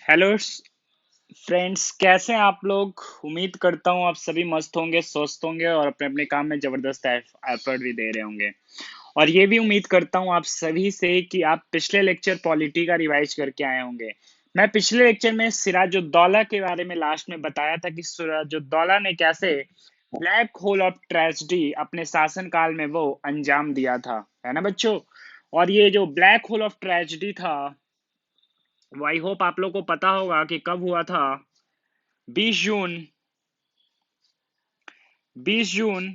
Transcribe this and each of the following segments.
Hello friends, कैसे हैं आप लोग। उम्मीद करता हूँ आप सभी मस्त होंगे, स्वस्थ होंगे और अपने अपने काम में जबरदस्त एफर्ट भी दे रहे होंगे। और ये भी उम्मीद करता हूँ आप सभी से कि आप पिछले लेक्चर पॉलिटी का रिवाइज करके आए होंगे। मैं पिछले लेक्चर में सिराजुद्दौला के बारे में लास्ट में बताया था कि सिराजुद्दौला ने कैसे ब्लैक होल ऑफ ट्रेजेडी अपने शासन काल में वो अंजाम दिया था, है ना बच्चों। और ये जो ब्लैक होल ऑफ ट्रेजेडी था, वो आई होप आप लोग को पता होगा कि कब हुआ था। 20 जून 20 जून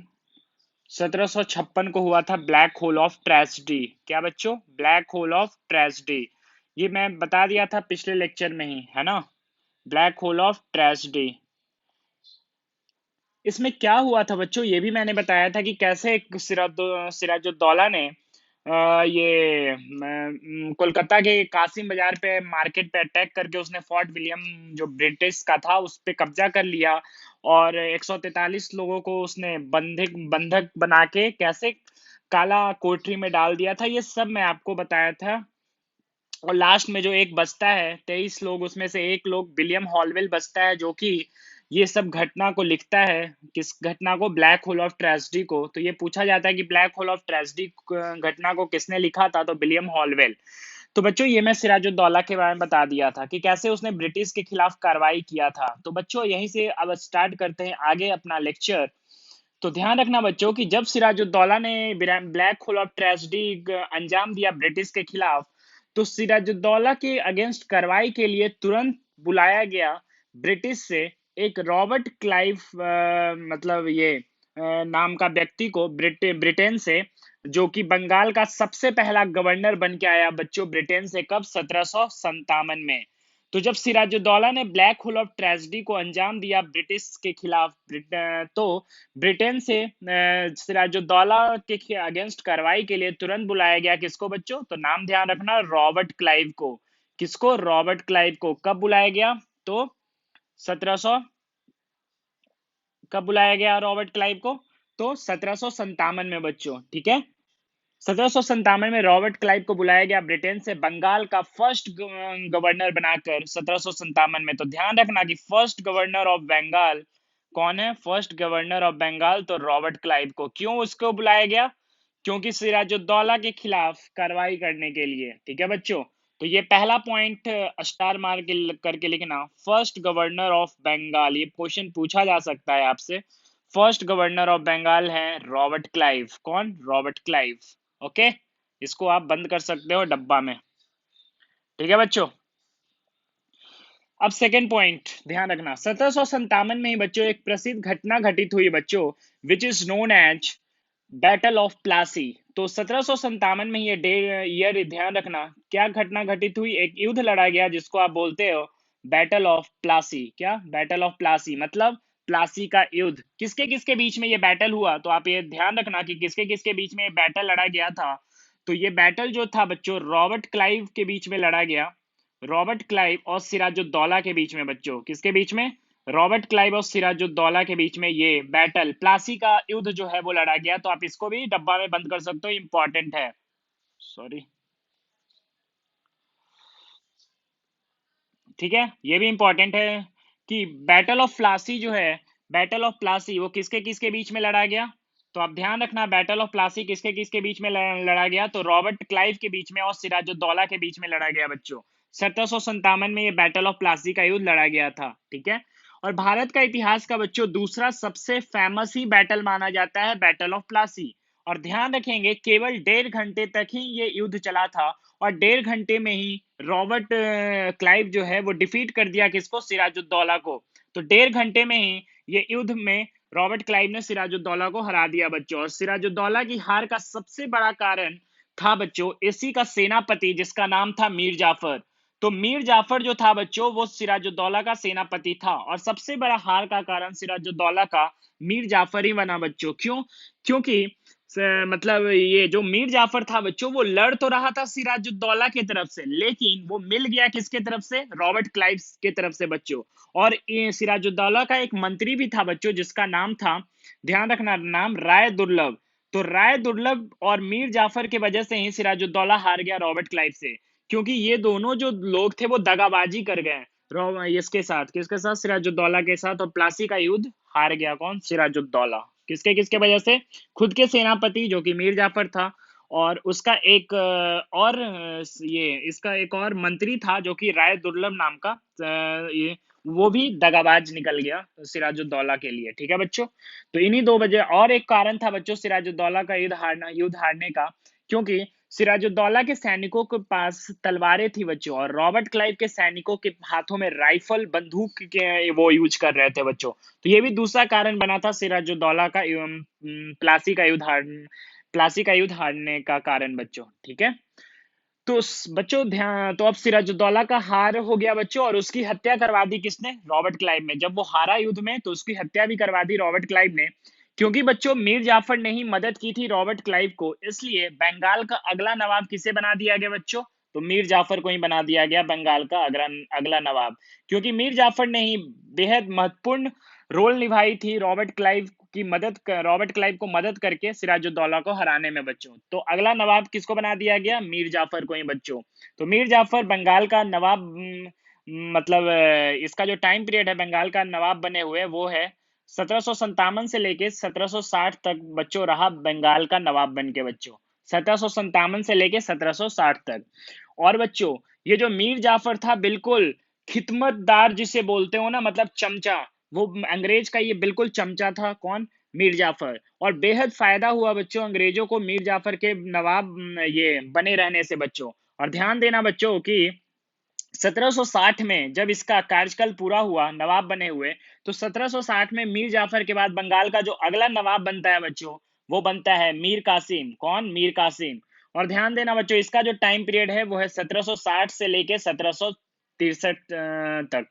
1756 को हुआ था ब्लैक होल ऑफ ट्रेजेडी। क्या बच्चों? Black hole of tragedy. ये मैं बता दिया था पिछले लेक्चर में ही, है ना। Black hole of tragedy. इसमें क्या हुआ था बच्चों, ये भी मैंने बताया था कि कैसे सिराजुद्दौला ने कोलकाता के कासिम बाजार पे मार्केट पे अटैक करके उसने फोर्ट विलियम जो ब्रिटिश का था उस पे कब्जा कर लिया और 143 लोगों को उसने बंधक बना के कैसे काला कोठरी में डाल दिया था। ये सब मैं आपको बताया था। और लास्ट में जो एक बचता है 23 लोग, उसमें से एक लोग विलियम हॉलवेल बचता है जो कि ये सब घटना को लिखता है। किस घटना को? ब्लैक होल ऑफ ट्रेजेडी को। तो ये पूछा जाता है कि ब्लैक होल ऑफ ट्रेजेडी घटना को किसने लिखा था, तो विलियम हॉलवेल। तो बच्चों ये मैं सिराजुद्दौला के बारे में बता दिया था कि कैसे उसने ब्रिटिश के खिलाफ कार्रवाई किया था। तो बच्चों यहीं से अब स्टार्ट करते हैं आगे अपना लेक्चर। तो ध्यान रखना बच्चों कि जब सिराजुद्दौला ने ब्लैक होल ऑफ ट्रेजेडी अंजाम दिया ब्रिटिश के खिलाफ, तो सिराजुद्दौला के अगेंस्ट कार्रवाई के लिए तुरंत बुलाया गया ब्रिटिश से एक रॉबर्ट क्लाइव मतलब ये नाम का व्यक्ति को ब्रिटेन से, जो कि बंगाल का सबसे पहला गवर्नर बन के आया बच्चों ब्रिटेन से। कब? 1757 में। तो जब सिराजुद्दौला ने ब्लैक होल ऑफ ट्रेजेडी को अंजाम दिया ब्रिटिश के खिलाफ, तो ब्रिटेन से सिराजुद्दौला के अगेंस्ट कार्रवाई के लिए तुरंत बुलाया गया किसको बच्चों? तो नाम ध्यान रखना, रॉबर्ट क्लाइव को। किसको? रॉबर्ट क्लाइव को। कब बुलाया गया? तो 1700 कब बुलाया गया रॉबर्ट क्लाइव को? तो 1757 में बच्चों, ठीक है। 1757 में रॉबर्ट क्लाइव को बुलाया गया ब्रिटेन से बंगाल का फर्स्ट गवर्नर बनाकर 1757 में। तो ध्यान रखना कि फर्स्ट गवर्नर ऑफ बंगाल कौन है? फर्स्ट गवर्नर ऑफ बंगाल तो रॉबर्ट क्लाइव को। क्यों उसको बुलाया गया? क्योंकि सिराजुद्दौला के खिलाफ कार्रवाई करने के लिए, ठीक है बच्चों। तो ये पहला पॉइंट स्टार मार के करके लिखना, फर्स्ट गवर्नर ऑफ बंगाल। ये क्वेश्चन पूछा जा सकता है आपसे। फर्स्ट गवर्नर ऑफ बंगाल है रॉबर्ट क्लाइव। कौन? Robert Clive. ओके, इसको आप बंद कर सकते हो डब्बा में, ठीक है बच्चों। अब सेकेंड पॉइंट ध्यान रखना, 1757 में ही बच्चों एक प्रसिद्ध घटना घटित हुई बच्चों, which is known as battle of Plassey. तो 1757 में ये डे ईयर ध्यान रखना, क्या घटना घटित हुई? एक युद्ध लड़ा गया जिसको आप बोलते हो बैटल ऑफ प्लासी। क्या? बैटल ऑफ प्लासी मतलब प्लासी का युद्ध। किसके किसके बीच में ये बैटल हुआ? तो आप ये ध्यान रखना कि किसके किसके बीच में बैटल लड़ा गया था। तो ये बैटल जो था बच्चों रॉबर्ट क्लाइव के बीच में लड़ा गया, रॉबर्ट क्लाइव और सिराजुद्दौला के बीच में बच्चों। किसके बीच में? रॉबर्ट क्लाइव और सिराजुद्दौला के बीच में ये बैटल प्लासी का युद्ध जो है वो लड़ा गया। तो आप इसको भी डब्बा में बंद कर सकते हो, इंपॉर्टेंट है। सॉरी, ठीक है, ये भी इंपॉर्टेंट है कि बैटल ऑफ प्लासी जो है, बैटल ऑफ प्लासी वो किसके किसके बीच में लड़ा गया। तो आप ध्यान रखना बैटल ऑफ प्लासी किसके किसके बीच में लड़ा गया, तो रॉबर्ट क्लाइव के बीच में और सिराजुद्दौला के बीच में लड़ा गया बच्चों। 1757 में ये बैटल ऑफ प्लासी का युद्ध लड़ा गया था, ठीक है। और भारत का इतिहास का बच्चों दूसरा सबसे फेमस ही बैटल माना जाता है बैटल ऑफ प्लासी। और ध्यान रखेंगे केवल 1.5 घंटे तक ही ये युद्ध चला था और 1.5 घंटे में ही रॉबर्ट क्लाइव जो है वो डिफीट कर दिया किसको? सिराजुद्दौला को। तो 1.5 घंटे में ही ये युद्ध में रॉबर्ट क्लाइव ने सिराजुद्दौला को हरा दिया बच्चों। और सिराजुद्दौला की हार का सबसे बड़ा कारण था बच्चों इसी का सेनापति जिसका नाम था मीर जाफर। तो मीर जाफर जो था बच्चों वो सिराजुद्दौला का सेनापति था और सबसे बड़ा हार का कारण सिराजुद्दौला का मीर जाफर ही बना बच्चों। क्यों? क्योंकि मतलब ये जो मीर जाफर था बच्चों वो लड़ तो रहा था सिराजुद्दौला की तरफ से, लेकिन वो मिल गया किसके तरफ से? रॉबर्ट क्लाइव के तरफ से बच्चों। और सिराजुद्दौला का एक मंत्री भी था बच्चों जिसका नाम था, ध्यान रखना नाम, राय दुर्लभ। तो राय दुर्लभ और मीर जाफर के वजह से ही सिराजुद्दौला हार गया रॉबर्ट क्लाइव से, क्योंकि ये दोनों जो लोग थे वो दगाबाजी कर गए। इसके साथ, किसके साथ? सिराजुद्दौला के साथ। और प्लासी का युद्ध हार गया कौन? सिराजुद्दौला। किसके किसके वजह से? खुद के सेनापति जो कि मीर जाफर था, और उसका एक और ये इसका एक और मंत्री था जो कि राय दुर्लभ नाम का, ये वो भी दगाबाज निकल गया सिराजुद्दौला के लिए। ठीक है बच्चों, तो इन्हीं दो वजह। और एक कारण था बच्चों सिराजुद्दौला का युद्ध हारने का, क्योंकि सिराजुद्दौला के सैनिकों के पास तलवारें थी बच्चों, और रॉबर्ट क्लाइव के सैनिकों के हाथों में राइफल, बंदूक के वो यूज कर रहे थे बच्चों। तो ये भी दूसरा कारण बना था सिराजुद्दौला का प्लासी का युद्ध हारने का कारण बच्चों। ठीक है, तो बच्चों ध्यान, तो अब सिराजुद्दौला का हार हो गया बच्चों, और उसकी हत्या करवा दी किसने? रॉबर्ट क्लाइव ने। जब वो हारा युद्ध में तो उसकी हत्या भी करवा दी रॉबर्ट क्लाइव ने, क्योंकि बच्चों मीर जाफर ने ही मदद की थी रॉबर्ट क्लाइव को, इसलिए बंगाल का अगला नवाब किसे बना दिया गया बच्चों? तो मीर जाफर को ही बना दिया गया बंगाल का अगला अगला नवाब, क्योंकि मीर जाफर ने ही बेहद महत्वपूर्ण रोल निभाई थी रॉबर्ट क्लाइव को मदद करके सिराजुद्दौला को हराने में बच्चों। तो अगला नवाब किसको बना दिया गया? मीर जाफर को ही बच्चों। तो मीर जाफर बंगाल का नवाब, मतलब इसका जो टाइम पीरियड है बंगाल का नवाब बने हुए वो है 1757 से लेके 1760 तक बच्चों रहा बंगाल का नवाब बन के बच्चों। 1757 से लेके 1760 तक। और बच्चों ये जो मीर जाफर था, बिल्कुल खिदमतदार जिसे बोलते हो ना, मतलब चमचा, वो अंग्रेज का ये बिल्कुल चमचा था। कौन? मीर जाफर। और बेहद फायदा हुआ बच्चों अंग्रेजों को मीर जाफर के नवाब ये बने रहने से बच्चों। और ध्यान देना बच्चों कि 1760 में जब इसका कार्यकाल पूरा हुआ नवाब बने हुए, तो 1760 में मीर जाफर के बाद बंगाल का जो अगला नवाब बनता है बच्चों, वो बनता है मीर कासिम। कौन? मीर कासिम। और ध्यान देना बच्चों इसका जो टाइम पीरियड है वो है 1760 से लेके 1763 तक।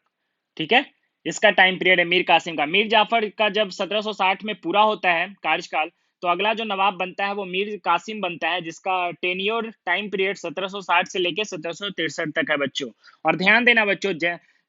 ठीक है, इसका टाइम पीरियड है मीर कासिम का। मीर जाफर का जब 1760 में पूरा होता है कार्यकाल, तो अगला जो नवाब बनता है वो मीर कासिम बनता है, जिसका टेन्योर टाइम पीरियड 1760 से लेके 1763 तक है बच्चों। और ध्यान देना बच्चों,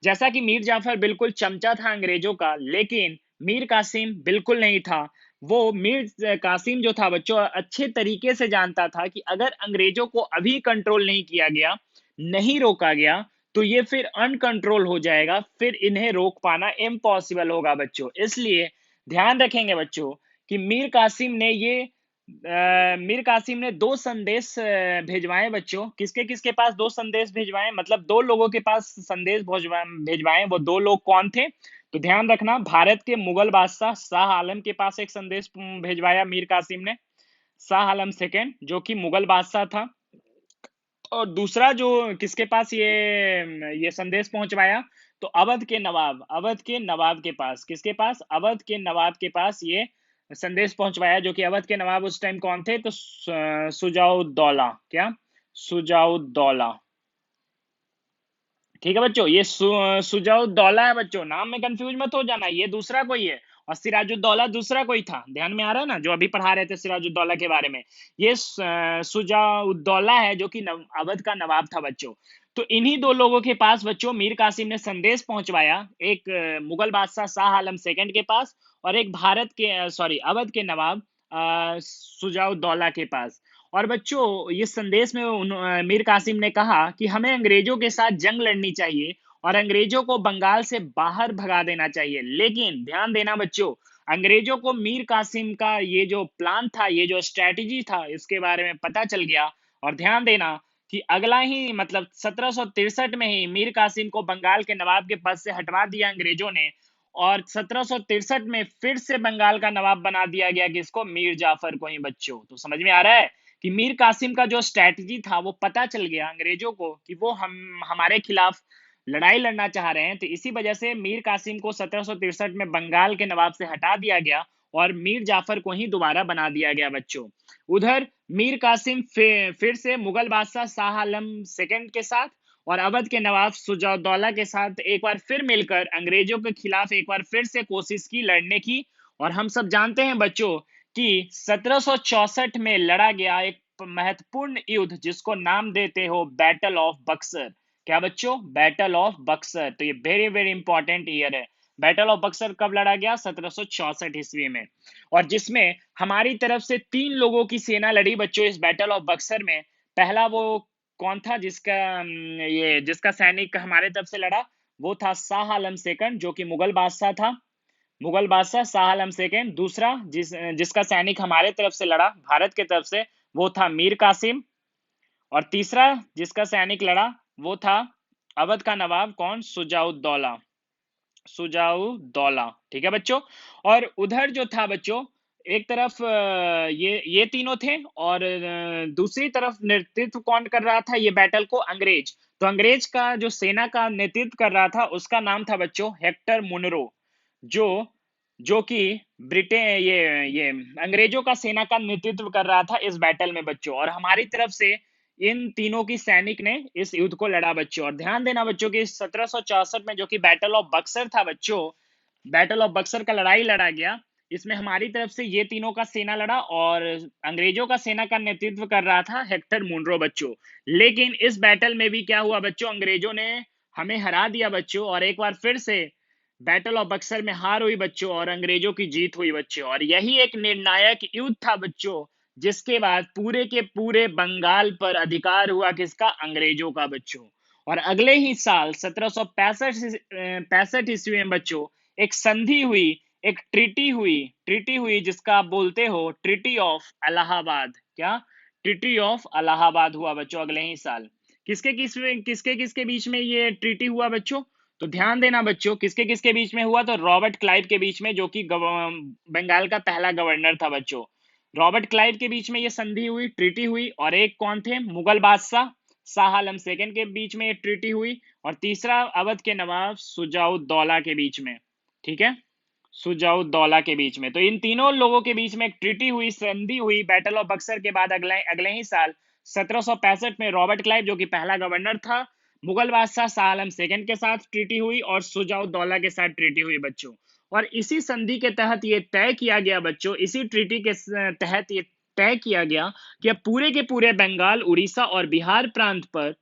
जैसा कि मीर जाफर बिल्कुल चमचा था अंग्रेजों का, लेकिन मीर कासिम बिल्कुल नहीं था। वो मीर कासिम जो था बच्चों अच्छे तरीके से जानता था कि अगर अंग्रेजों को अभी कंट्रोल नहीं किया गया, नहीं रोका गया, तो ये फिर अनकंट्रोल हो जाएगा, फिर इन्हें रोक पाना इम्पॉसिबल होगा बच्चों। इसलिए ध्यान रखेंगे बच्चों कि मीर कासिम ने दो संदेश भेजवाए बच्चों। किसके किसके पास दो संदेश भेजवाए? मतलब दो लोगों के पास संदेश भेजवाए। वो दो लोग कौन थे? तो ध्यान रखना, भारत के मुगल बादशाह शाह आलम के पास एक संदेश भेजवाया मीर कासिम ने, शाह आलम सेकेंड, जो कि मुगल बादशाह था। और दूसरा जो किसके पास ये संदेश पहुंचवाया? तो अवध के नवाब के पास। किसके पास? अवध के नवाब के पास ये संदेश पहुंचवाया, जो कि अवध के नवाब उस टाइम कौन थे? तो सुजाउद्दौला। क्या? सुजाउद्दौला। ठीक है बच्चों, ये सुजाउद्दौला है बच्चों, नाम में कंफ्यूज मत हो जाना, ये दूसरा कोई है, और सिराजुद्दौला दूसरा कोई था। ध्यान में आ रहा है ना, जो अभी पढ़ा रहे थे सिराजुद्दौला के बारे में, ये सुजाउद्दौला है जो कि अवध का नवाब था बच्चों। तो इन्हीं दो लोगों के पास बच्चों मीर कासिम ने संदेश पहुंचवाया, एक मुगल बादशाह शाह आलम सेकंड के पास, और एक अवध के नवाब सुजाउद्दौला के पास। और बच्चों ये संदेश में मीर कासिम ने कहा कि हमें अंग्रेजों के साथ जंग लड़नी चाहिए और अंग्रेजों को बंगाल से बाहर भगा देना चाहिए। लेकिन ध्यान देना बच्चों, अंग्रेजों को मीर कासिम का ये जो प्लान था, ये जो स्ट्रेटजी था, इसके बारे में पता चल गया। और ध्यान देना कि अगला ही मतलब 1763 में ही मीर कासिम को बंगाल के नवाब के पद से हटवा दिया अंग्रेजों ने, और 1763 में फिर से बंगाल का नवाब बना दिया गया किसको? मीर जाफर को ही बच्चों। तो समझ में आ रहा है कि मीर कासिम का जो स्ट्रैटेजी था वो पता चल गया अंग्रेजों को कि वो हमारे खिलाफ लड़ाई लड़ना चाह रहे हैं। तो इसी वजह से मीर कासिम को 1763 में बंगाल के नवाब से हटा दिया गया और मीर जाफर को ही दोबारा बना दिया गया बच्चों। उधर मीर कासिम फिर से मुगल बादशाह शाह आलम सेकंड के साथ और अवध के नवाब सुजाउद्दौला के साथ एक बार फिर मिलकर अंग्रेजों के खिलाफ एक बार फिर से कोशिश की लड़ने की। और हम सब जानते हैं बच्चों कि 1764 में लड़ा गया एक महत्वपूर्ण युद्ध जिसको नाम देते हो बैटल ऑफ बक्सर। क्या बच्चों? Battle of Buxar. तो ये वेरी वेरी इंपॉर्टेंट ईयर है। बैटल ऑफ बक्सर कब लड़ा गया? 1764 ईस्वी में। और जिसमें हमारी तरफ से 3 लोगों की सेना लड़ी बच्चों इस बैटल ऑफ बक्सर में। पहला वो कौन था जिसका सैनिक हमारे तरफ से लड़ा? वो था शाह आलम सेकंड, जो कि मुगल बादशाह था, मुगल बादशाह शाह आलम सेकंड। दूसरा जिसका सैनिक हमारे तरफ से लड़ा, भारत के तरफ से, वो था मीर कासिम। और तीसरा जिसका सैनिक लड़ा वो था अवध का नवाब, कौन? सुजाउद्दौला, सुजाउद्दौला। ठीक है बच्चों। और उधर जो था बच्चों, एक तरफ ये तीनों थे, और दूसरी तरफ नेतृत्व कौन कर रहा था ये बैटल को? अंग्रेज। तो अंग्रेज का जो सेना का नेतृत्व कर रहा था उसका नाम था बच्चों हेक्टर मुनरो, जो जो कि ब्रिटेन ये अंग्रेजों का सेना का नेतृत्व कर रहा था इस बैटल में बच्चों। और हमारी तरफ से इन तीनों की सैनिक ने इस युद्ध को लड़ा बच्चों। और ध्यान देना बच्चों कि 1764 में जो कि बैटल ऑफ बक्सर था बच्चों, बैटल ऑफ बक्सर का लड़ाई लड़ा गया, इसमें हमारी तरफ से ये तीनों का सेना लड़ा और अंग्रेजों का सेना का नेतृत्व कर रहा था हेक्टर मुनरो बच्चों। लेकिन इस बैटल में भी क्या हुआ बच्चों? अंग्रेजों ने हमें हरा दिया बच्चों, और एक बार फिर से बैटल ऑफ बक्सर में हार हुई बच्चों और अंग्रेजों की जीत हुई बच्चों। और यही एक निर्णायक युद्ध था बच्चों, जिसके बाद पूरे के पूरे बंगाल पर अधिकार हुआ किसका? अंग्रेजों का बच्चों। और अगले ही साल 1765 ईस्वी में बच्चों एक संधि हुई, एक ट्रीटी हुई जिसका आप बोलते हो ट्रीटी ऑफ इलाहाबाद। क्या? ट्रीटी ऑफ इलाहाबाद हुआ बच्चों अगले ही साल। किसके किसके किसके बीच में ये ट्रीटी हुआ बच्चों? तो ध्यान देना बच्चों, किसके किसके बीच में हुआ? तो रॉबर्ट क्लाइव के बीच में, जो कि बंगाल का पहला गवर्नर था बच्चों। रॉबर्ट क्लाइव के बीच में ये संधि हुई, ट्रीटी हुई। और एक कौन थे? मुगल बादशाह शाह आलम सेकंड के बीच में ये ट्रीटी हुई। और तीसरा अवध के नवाब सुजाउद्दौला के बीच में। ठीक है, सुजाउद्दौला के बीच में। तो इन तीनों लोगों के बीच में एक ट्रीटी हुई, संधि हुई बैटल ऑफ बक्सर के बाद अगले अगले ही साल 1765 में रॉबर्ट क्लाइव, जो कि पहला गवर्नर था, मुगल बादशाह शाह आलम सेकंड के साथ ट्रीटी हुई और सुजाउद्दौला के साथ ट्रीटी हुई बच्चों। और इसी संधि के तहत ये तय किया गया बच्चों, इसी ट्रीटी के तहत ये तय किया गया कि अब पूरे के पूरे बंगाल, उड़ीसा और बिहार प्रांत पर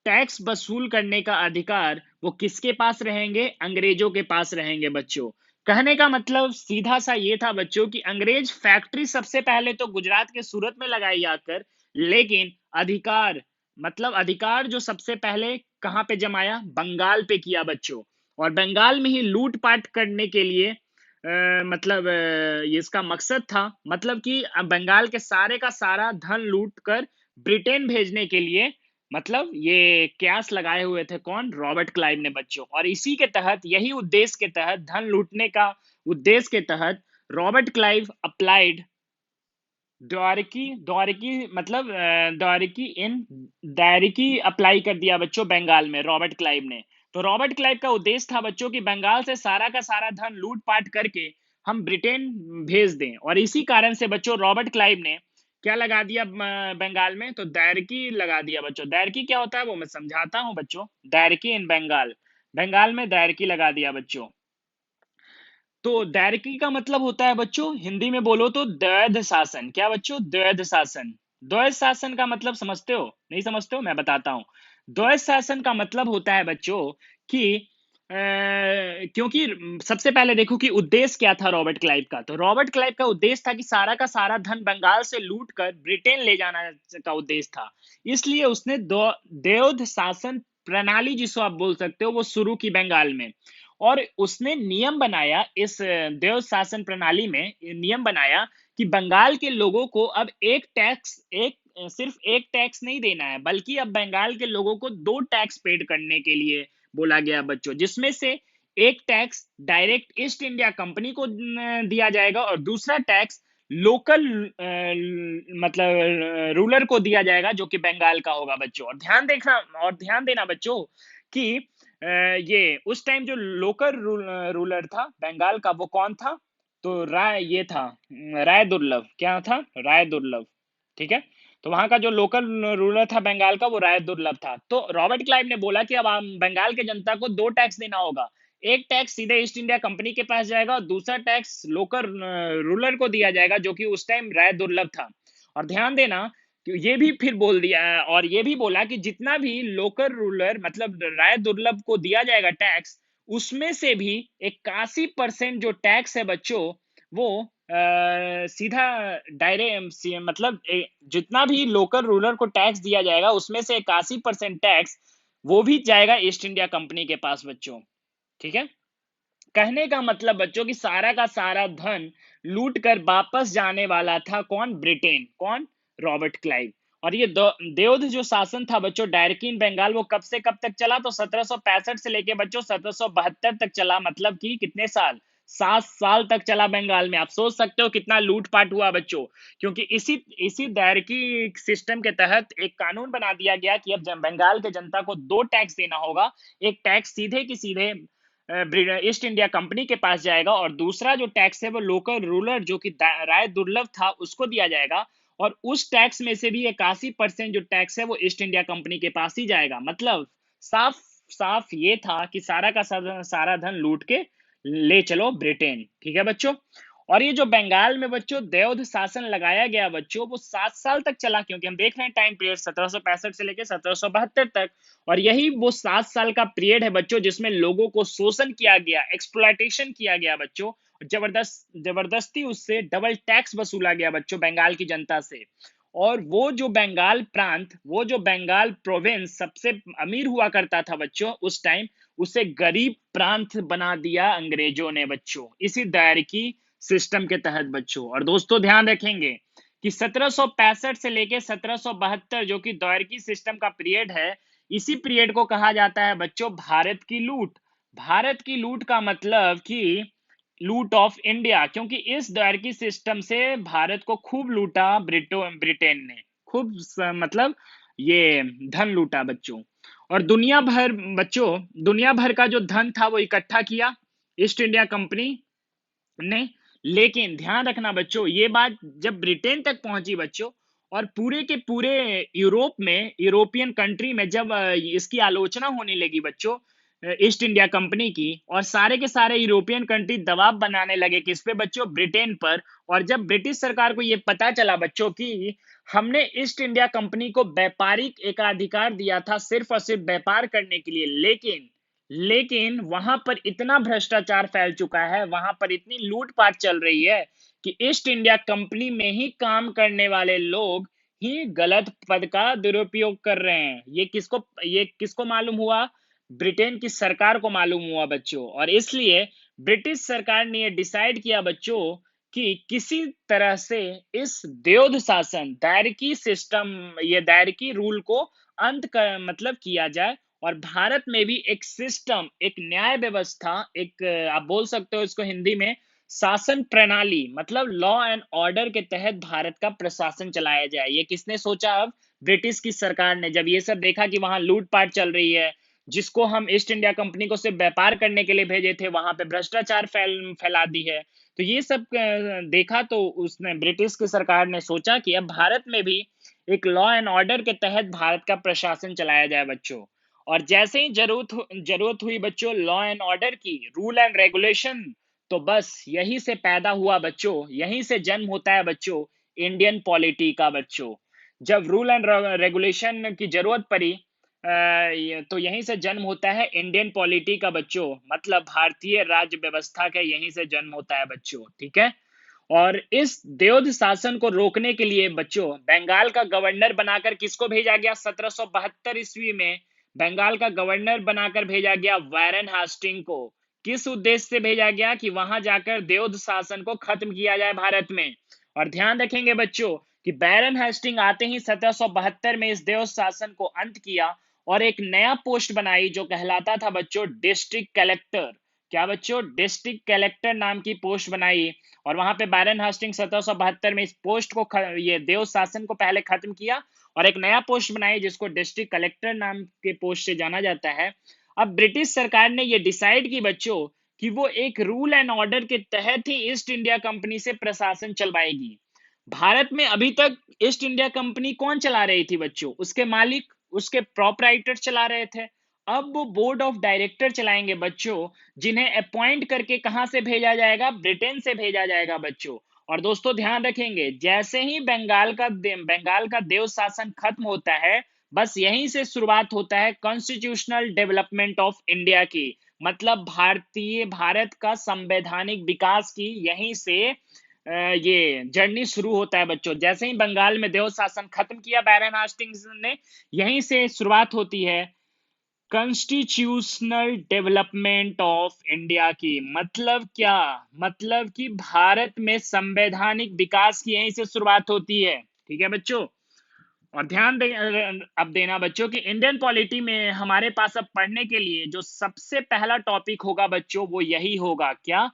टैक्स वसूल करने का अधिकार वो किसके पास रहेंगे? अंग्रेजों के पास रहेंगे बच्चों। कहने का मतलब सीधा सा ये था बच्चों कि अंग्रेज फैक्ट्री सबसे पहले तो गुजरात के सूरत में लगाई आकर, लेकिन अधिकार मतलब अधिकार जो सबसे पहले कहां पे जमाया? बंगाल पे किया बच्चों। और बंगाल में ही लूटपाट करने के लिए मतलब ये इसका मकसद था, मतलब कि बंगाल के सारे का सारा धन लूट कर ब्रिटेन भेजने के लिए, मतलब ये क्यास लगाए हुए थे कौन? रॉबर्ट क्लाइव ने बच्चों। और इसी के तहत, यही उद्देश्य के तहत, धन लूटने का उद्देश्य के तहत, रॉबर्ट क्लाइव अप्लाइड द्वारकी द्वारकी मतलब द्वारकी इन दायरकी अप्लाई कर दिया बच्चों बंगाल में रॉबर्ट क्लाइव ने। तो रॉबर्ट क्लाइव का उद्देश्य था बच्चों कि बंगाल से सारा का सारा धन लूटपाट करके हम ब्रिटेन भेज दें। और इसी कारण से बच्चों रॉबर्ट क्लाइव ने क्या लगा दिया बंगाल में? तो दायरकी लगा दिया बच्चों। दायरकी क्या होता है वो मैं समझाता हूं बच्चों। दायरकी इन बंगाल, बंगाल में दायरकी लगा दिया बच्चों। तो दायरकी का मतलब होता है बच्चों, हिंदी में बोलो तो द्वैध शासन। क्या बच्चों? द्वैध शासन। द्वैध शासन का मतलब समझते हो? नहीं समझते हो? मैं बताता हूं। द्वैध शासन का मतलब होता है बच्चों कि क्योंकि सबसे पहले देखो कि उद्देश्य क्या था रॉबर्ट क्लाइव का। तो रॉबर्ट क्लाइव का उद्देश्य था कि सारा का सारा धन बंगाल से लूट कर ब्रिटेन ले जाना का उद्देश्य था। इसलिए उसने द्वैध शासन प्रणाली, जिसको आप बोल सकते हो, वो शुरू की बंगाल में। और उसने नियम बनाया, इस देव शासन प्रणाली में नियम बनाया कि बंगाल के लोगों को अब सिर्फ एक टैक्स नहीं देना है, बल्कि अब बंगाल के लोगों को 2 टैक्स पेड करने के लिए बोला गया बच्चों। जिसमें से एक tax direct east India company को दिया जाएगा और दूसरा टैक्स लोकल मतलब रूलर को दिया जाएगा, जो कि बंगाल का होगा बच्चों। और ध्यान देना बच्चों कि ये उस टाइम जो लोकल रूलर था बंगाल का, वो कौन था? तो ये था राय दुर्लभ। क्या था? राय दुर्लभ। ठीक है। तो वहां का जो लोकल रूलर था बंगाल का, वो राय दुर्लभ था। तो रॉबर्ट क्लाइव ने बोला कि अब बंगाल के जनता को 2 टैक्स देना होगा। एक टैक्स सीधे ईस्ट इंडिया कंपनी के पास जाएगा और दूसरा टैक्स लोकल रूलर को दिया जाएगा, जो कि उस टाइम राय दुर्लभ था। और ध्यान देना कि ये भी फिर बोल दिया, और ये भी बोला कि जितना भी लोकल रूलर मतलब राय दुर्लभ को दिया जाएगा टैक्स, उसमें से भी 81% जो टैक्स है बच्चों, वो सीधा डायरेक्ट मतलब जितना भी लोकल रूलर को टैक्स दिया जाएगा, उसमें से 81% टैक्स वो भी जाएगा ईस्ट इंडिया कंपनी के पास बच्चों। ठीक है, कहने का मतलब बच्चों कि सारा का सारा धन लूट कर वापस जाने वाला था कौन? ब्रिटेन। कौन? Robert Clive. और ये देवध जो शासन था बच्चों डायरकी बंगाल, वो कब से कब तक चला? तो 1765 से लेके बच्चों 1772 तक चला, मतलब कि कितने साल? 7 साल तक चला बंगाल में। आप सोच सकते हो कितना लूटपाट हुआ बच्चों, क्योंकि इसी इसी दायरकी सिस्टम के तहत एक कानून बना दिया गया कि अब बंगाल के जनता को 2 टैक्स देना होगा। एक टैक्स सीधे की सीधे ईस्ट इंडिया कंपनी के पास जाएगा, और दूसरा जो टैक्स है वो लोकल रूलर जो कि राय दुर्लभ था उसको दिया जाएगा। और उस टैक्स में से भी 81% जो टैक्स है वो ईस्ट इंडिया कंपनी के पास ही जाएगा। मतलब साफ साफ ये था कि सारा का सारा धन लूट के ले चलो ब्रिटेन। ठीक है बच्चों। और ये जो बंगाल में बच्चों देवध शासन लगाया गया बच्चों, वो 7 साल तक चला, क्योंकि हम देख रहे हैं टाइम पीरियड 1765 से लेकर 1772 तक। और यही वो 7 साल का पीरियड है बच्चों जिसमें लोगों को शोषण किया गया, एक्सप्लॉयटेशन किया गया बच्चों। जबरदस्ती उससे डबल टैक्स वसूला गया बच्चों बंगाल की जनता से। और वो जो बंगाल प्रांत, वो जो बंगाल प्रोविंस सबसे अमीर हुआ करता था बच्चों उस टाइम, उसे गरीब प्रांत बना दिया अंग्रेजों ने बच्चों, इसी दायरकी सिस्टम के तहत बच्चों। और दोस्तों ध्यान रखेंगे कि 1765 से लेके 1772 जो कि दायरकी सिस्टम का पीरियड है, इसी पीरियड को कहा जाता है बच्चों भारत की लूट। भारत की लूट का मतलब कि लूट ऑफ इंडिया, क्योंकि इस दायरकी सिस्टम से भारत को खूब लूटा ब्रिटेन ने, खूब मतलब ये धन लूटा बच्चों। और दुनिया भर का जो धन था वो इकट्ठा किया ईस्ट इंडिया कंपनी ने। लेकिन ध्यान रखना बच्चों, ये बात जब ब्रिटेन तक पहुंची बच्चों, और पूरे के पूरे यूरोप में, यूरोपियन कंट्री में जब इसकी आलोचना होने लगी बच्चों ईस्ट इंडिया कंपनी की, और सारे के सारे यूरोपियन कंट्री दबाव बनाने लगे किस पे बच्चों? ब्रिटेन पर। और जब ब्रिटिश सरकार को ये पता चला बच्चों कि हमने ईस्ट इंडिया कंपनी को व्यापारिक एकाधिकार दिया था सिर्फ और सिर्फ व्यापार करने के लिए, लेकिन वहां पर इतना भ्रष्टाचार फैल चुका है, वहां पर इतनी लूटपाट चल रही है कि ईस्ट इंडिया कंपनी में ही काम करने वाले लोग ही गलत पद का दुरुपयोग कर रहे हैं। ये किसको मालूम हुआ? ब्रिटेन की सरकार को मालूम हुआ बच्चों। और इसलिए ब्रिटिश सरकार ने ये डिसाइड किया बच्चों कि किसी तरह से इस देवध शासन, दायरकी सिस्टम, ये दायरकी रूल को अंत कर मतलब किया जाए, और भारत में भी एक सिस्टम, एक न्याय व्यवस्था, एक आप बोल सकते हो इसको हिंदी में शासन प्रणाली, मतलब लॉ एंड ऑर्डर के तहत भारत का प्रशासन चलाया जाए। ये किसने सोचा? अब ब्रिटिश की सरकार ने, जब ये सब देखा कि वहां लूटपाट चल रही है, जिसको हम ईस्ट इंडिया कंपनी को सिर्फ व्यापार करने के लिए भेजे थे, वहां पे भ्रष्टाचार फैला दी है। तो ये सब देखा तो उसने, ब्रिटिश की सरकार ने सोचा कि अब भारत में भी एक लॉ एंड ऑर्डर के तहत भारत का प्रशासन चलाया जाए बच्चों। और जैसे ही जरूरत हुई बच्चों लॉ एंड ऑर्डर की, रूल एंड रेगुलेशन, तो बस यहीं से पैदा हुआ बच्चों, यहीं से जन्म होता है बच्चों इंडियन पॉलिटी का बच्चों। जब रूल एंड रेगुलेशन की जरूरत पड़ी तो यहीं से जन्म होता है इंडियन पॉलिटी का बच्चों, मतलब भारतीय राज्य व्यवस्था का यहीं से जन्म होता है बच्चों। ठीक है। और इस देवध शासन को रोकने के लिए बच्चों बंगाल का गवर्नर बनाकर किसको भेजा गया? 1772 ईस्वी में बंगाल का गवर्नर बनाकर भेजा गया वारेन हास्टिंग को। किस उद्देश्य से भेजा गया? कि वहां जाकर देवध शासन को खत्म किया जाए भारत में। और ध्यान रखेंगे बच्चों कि बैरन हेस्टिंग आते ही 1772 में इस देवध शासन को अंत किया, और एक नया पोस्ट बनाई जो कहलाता था बच्चों डिस्ट्रिक्ट कलेक्टर। क्या बच्चों? डिस्ट्रिक्ट कलेक्टर नाम की पोस्ट बनाई। और वहां पे बैरन हास्टिंग 1772 में इस पोस्ट को ये देव शासन को पहले खत्म किया, और एक नया पोस्ट बनाई जिसको डिस्ट्रिक्ट कलेक्टर नाम के पोस्ट से जाना जाता है। अब ब्रिटिश सरकार ने ये डिसाइड की बच्चों कि वो एक रूल एंड ऑर्डर के तहत ही ईस्ट इंडिया कंपनी से प्रशासन चलवाएगी। भारत में अभी तक ईस्ट इंडिया कंपनी कौन चला रही थी बच्चों? उसके मालिक, उसके प्रोपराइटर चला रहे थे। अब वो बोर्ड ऑफ डायरेक्टर चलाएंगे बच्चों, जिन्हें अपॉइंट करके कहां से भेजा जाएगा? ब्रिटेन से भेजा जाएगा बच्चों। और दोस्तों ध्यान रखेंगे, जैसे ही बंगाल का देव शासन खत्म होता है, बस यहीं से शुरुआत होता है कॉन्स्टिट्यूशनल डेवलपमेंट ऑफ इंडिया की, मतलब भारत का संवैधानिक विकास की यहीं से ये जर्नी शुरू होता है बच्चों। जैसे ही बंगाल में देव शासन खत्म किया बैरन हास्टिंग्स ने, यहीं से शुरुआत होती है कॉन्स्टिट्यूशनल डेवलपमेंट ऑफ इंडिया की मतलब क्या? मतलब कि भारत में संवैधानिक विकास की यहीं से शुरुआत होती है। ठीक है बच्चों, और ध्यान दे अब देना बच्चों कि इंडियन पॉलिटी में हमारे पास अब पढ़ने के लिए जो सबसे पहला टॉपिक होगा बच्चों वो यही होगा, क्या?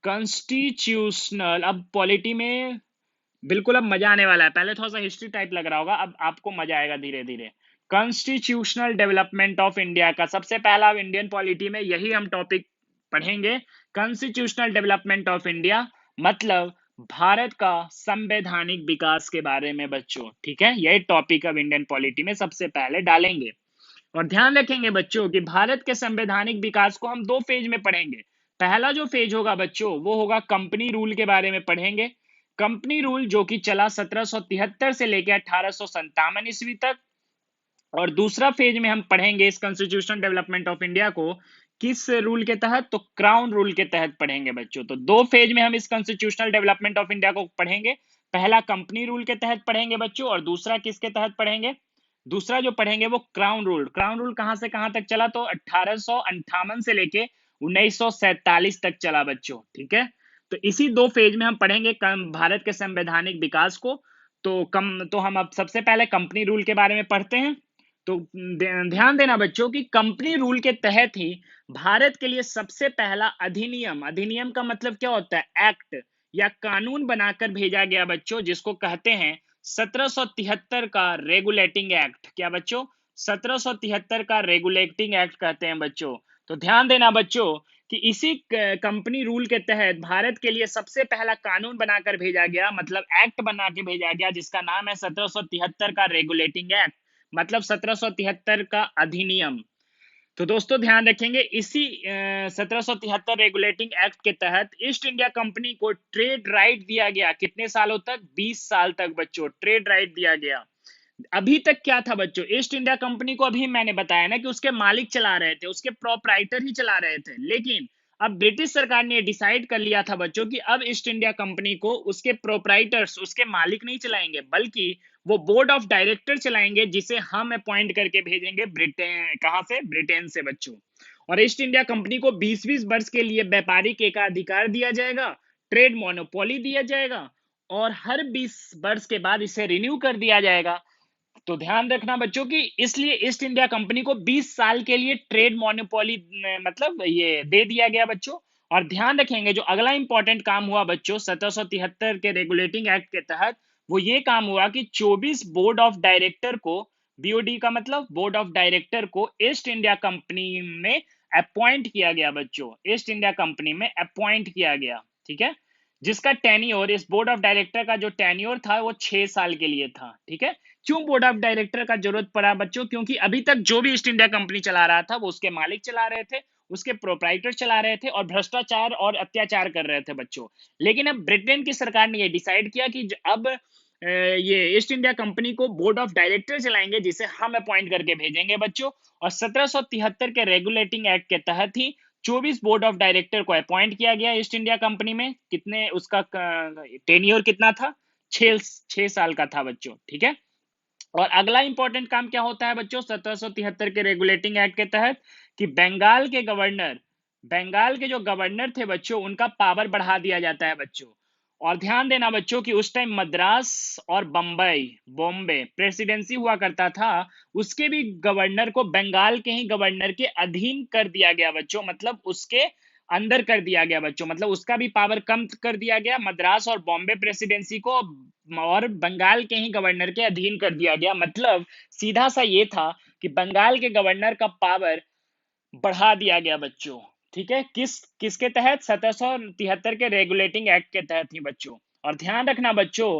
कॉन्स्टिट्यूशनल। अब पॉलिटी में बिल्कुल अब मजा आने वाला है, पहले थोड़ा सा हिस्ट्री टाइप लग रहा होगा, अब आपको मजा आएगा धीरे धीरे। कॉन्स्टिट्यूशनल डेवलपमेंट ऑफ इंडिया का सबसे पहला इंडियन पॉलिटी में यही हम टॉपिक पढ़ेंगे, कॉन्स्टिट्यूशनल डेवलपमेंट ऑफ इंडिया, मतलब भारत का संवैधानिक विकास के बारे में बच्चों। ठीक है, यही टॉपिक अब इंडियन पॉलिटी में सबसे पहले डालेंगे। और ध्यान रखेंगे बच्चों कि भारत के संवैधानिक विकास को हम दो फेज में पढ़ेंगे। पहला जो फेज होगा बच्चों वो होगा कंपनी रूल के बारे में पढ़ेंगे। कंपनी रूल जो कि चला 1773 से लेकर 1857 ईस्वी तक। और दूसरा फेज में हम पढ़ेंगे इस कॉन्स्टिट्यूशनल डेवलपमेंट ऑफ इंडिया को किस रूल के तहत? तो क्राउन रूल के तहत पढ़ेंगे बच्चों। तो दो फेज में हम इस कॉन्स्टिट्यूशनल डेवलपमेंट ऑफ इंडिया को पढ़ेंगे। पहला कंपनी रूल के तहत पढ़ेंगे बच्चों, और दूसरा किसके तहत पढ़ेंगे? दूसरा जो पढ़ेंगे वो क्राउन रूल। क्राउन रूल कहां से कहां तक चला? तो 1858 से लेके 1947 तक चला बच्चों। ठीक है, तो इसी दो फेज में हम पढ़ेंगे भारत के संवैधानिक विकास को। तो हम अब सबसे पहले कंपनी रूल के बारे में पढ़ते हैं। तो ध्यान देना बच्चों कि कंपनी रूल के तहत ही भारत के लिए सबसे पहला अधिनियम, अधिनियम का मतलब क्या होता है? एक्ट या कानून बनाकर भेजा गया बच्चों, जिसको कहते हैं 1773 का रेगुलेटिंग एक्ट। क्या बच्चों? 1773 का रेगुलेटिंग एक्ट कहते हैं बच्चों। तो ध्यान देना बच्चों कि इसी कंपनी रूल के तहत भारत के लिए सबसे पहला कानून बनाकर भेजा गया, मतलब एक्ट बना के भेजा गया, जिसका नाम है 1773 का रेगुलेटिंग एक्ट, मतलब 1773 का अधिनियम। तो दोस्तों ध्यान रखेंगे इसी 1773 रेगुलेटिंग एक्ट के तहत ईस्ट इंडिया कंपनी को ट्रेड राइट दिया गया। कितने सालों तक? 20 साल तक बच्चों ट्रेड राइट दिया गया। अभी तक क्या था बच्चों? ईस्ट इंडिया कंपनी को अभी मैंने बताया ना कि उसके मालिक चला रहे थे, उसके प्रोपराइटर ही चला रहे थे, लेकिन अब ब्रिटिश सरकार ने डिसाइड कर लिया था बच्चों कि अब ईस्ट इंडिया कंपनी को उसके प्रोपराइटर्स, उसके मालिक नहीं चलाएंगे, बल्कि वो बोर्ड ऑफ डायरेक्टर चलाएंगे, जिसे हम अपॉइंट करके भेजेंगे ब्रिटेन। कहां से? ब्रिटेन से बच्चों। और ईस्ट इंडिया कंपनी को 20-20 वर्ष के लिए व्यापारिक एकाधिकार दिया जाएगा, ट्रेड मोनोपोली दिया जाएगा, और हर 20 वर्ष के बाद इसे रिन्यू कर दिया जाएगा। तो ध्यान रखना बच्चों कि इसलिए ईस्ट इंडिया कंपनी को 20 साल के लिए ट्रेड मोनोपोली मतलब ये दे दिया गया बच्चों। और ध्यान रखेंगे जो अगला इंपॉर्टेंट काम हुआ बच्चों 1773 के रेगुलेटिंग एक्ट के तहत, वो ये काम हुआ कि 24 बोर्ड ऑफ डायरेक्टर को, बीओडी का मतलब बोर्ड ऑफ डायरेक्टर को, ईस्ट इंडिया कंपनी में अपॉइंट किया गया बच्चों। ईस्ट इंडिया कंपनी में अपॉइंट किया गया। ठीक है, जिसका टेन्योर, इस बोर्ड ऑफ डायरेक्टर का जो टेन्योर था वो 6 साल के लिए था। ठीक है, क्यों बोर्ड ऑफ डायरेक्टर का जरूरत पड़ा बच्चों? क्योंकि अभी तक जो भी ईस्ट इंडिया कंपनी चला रहा था वो उसके मालिक चला रहे थे, उसके प्रोपराइटर चला रहे थे, और भ्रष्टाचार और अत्याचार कर रहे थे बच्चों। लेकिन अब ब्रिटेन की सरकार ने ये डिसाइड किया कि अब ये ईस्ट इंडिया कंपनी को बोर्ड ऑफ डायरेक्टर चलाएंगे, जिसे हम अपॉइंट करके भेजेंगे बच्चों। और 1773 के रेगुलेटिंग एक्ट के तहत ही 24 बोर्ड ऑफ डायरेक्टर को अपॉइंट किया गया ईस्ट इंडिया कंपनी में। कितने, उसका टेन्योर कितना था? 6 साल का था बच्चों। ठीक है, और अगला इंपॉर्टेंट काम क्या होता है बच्चों 1773 के रेगुलेटिंग एक्ट के तहत? कि बंगाल के गवर्नर, बंगाल के जो गवर्नर थे बच्चों, उनका पावर बढ़ा दिया जाता है बच्चों। और ध्यान देना बच्चों कि उस टाइम मद्रास और बम्बई, बॉम्बे प्रेसिडेंसी हुआ करता था, उसके भी गवर्नर को बंगाल के ही गवर्नर के अधीन कर दिया गया बच्चों, मतलब उसके अंदर कर दिया गया बच्चों, मतलब उसका भी पावर कम कर दिया गया। मद्रास और बॉम्बे प्रेसिडेंसी को और बंगाल के ही गवर्नर के अधीन कर दिया गया। मतलब सीधा सा ये था कि बंगाल के गवर्नर का पावर बढ़ा दिया गया बच्चों। ठीक है, किसके तहत? 1773 के रेगुलेटिंग एक्ट के तहत ही बच्चों। और ध्यान रखना बच्चों